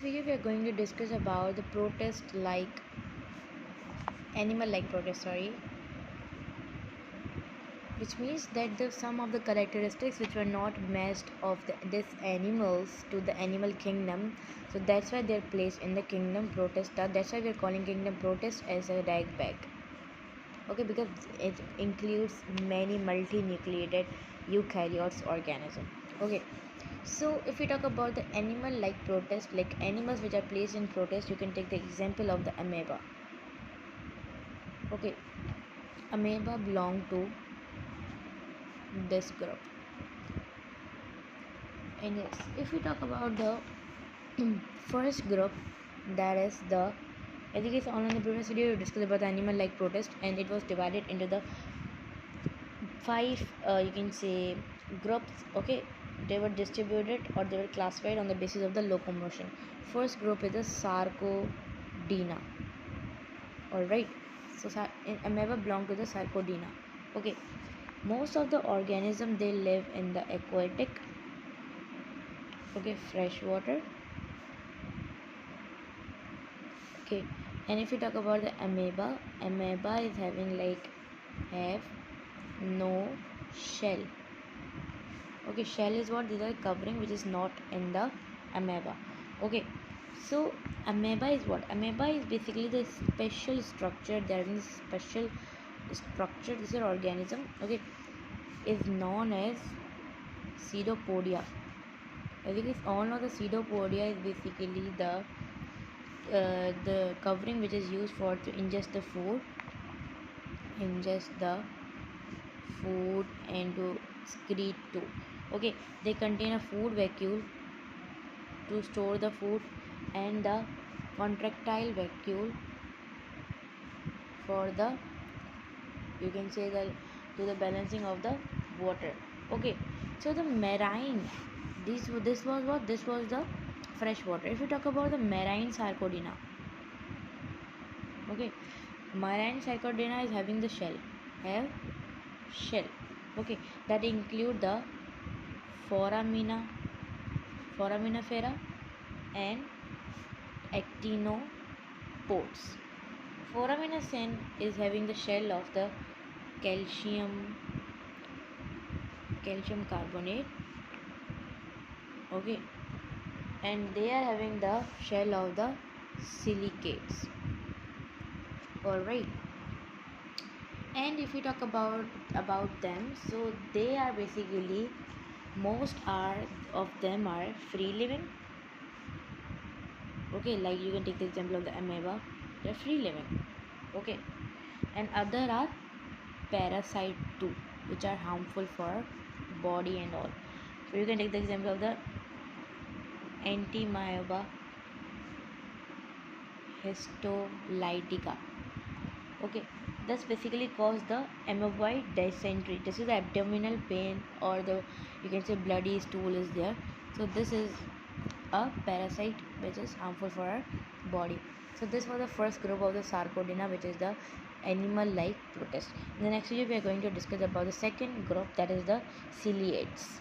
video we are going to discuss about the protest like animal like protest, which means that some of the characteristics which were not matched of these animals to the animal kingdom, so that's why they're placed in the kingdom protesta. That's why we're calling kingdom protist as a rag bag. Okay, because it includes many multinucleated eukaryotes organism. Okay, so if we talk about the animal like protest, like animals which are placed in protest, you can take the example of the amoeba. Okay, amoeba belong to this group. And yes, if we talk about the first group, that is the, I think it's on the previous video we discussed about the animal like protest, and it was divided into the 5 you can say groups. Okay, they were distributed or they were classified on the basis of the locomotion. First group is the Sarcodina. Alright, so amoeba belong to the Sarcodina. Okay, most of the organisms they live in the aquatic, okay, fresh water. Okay, and if you talk about the amoeba is having have no shell. Okay, shell is what? These are covering which is not in the amoeba. Okay, so amoeba is what? Amoeba is basically the special structure. There is special structure. This is an organism. Okay, is known as pseudopodia. I think it's all of the pseudopodia is basically the covering which is used for to ingest the food, and to excrete too. Okay, they contain a food vacuole to store the food, and the contractile vacuole for the, you can say, the to the balancing of the water. Okay, so the marine, this was what? This was the fresh water. If you talk about the marine Sarcodina, okay, marine Sarcodina is having the shell. Okay, that include the foraminifera and actinopods. Foraminifera is having the shell of the calcium carbonate. Okay, and they are having the shell of the silicates. Alright, and if we talk about them, so they are basically, most of them are free living. Okay, like you can take the example of the amoeba, they're free living. Okay, and other are parasite too, which are harmful for body and all. So you can take the example of the Antimyoba histolytica. Okay, this basically cause the amoeboid dysentery. This is the abdominal pain, or the, you can say, bloody stool is there. So this is a parasite which is harmful for our body. So this was the first group of the Sarcodina, which is the animal like protist. In the next video we are going to discuss about the second group, that is the ciliates.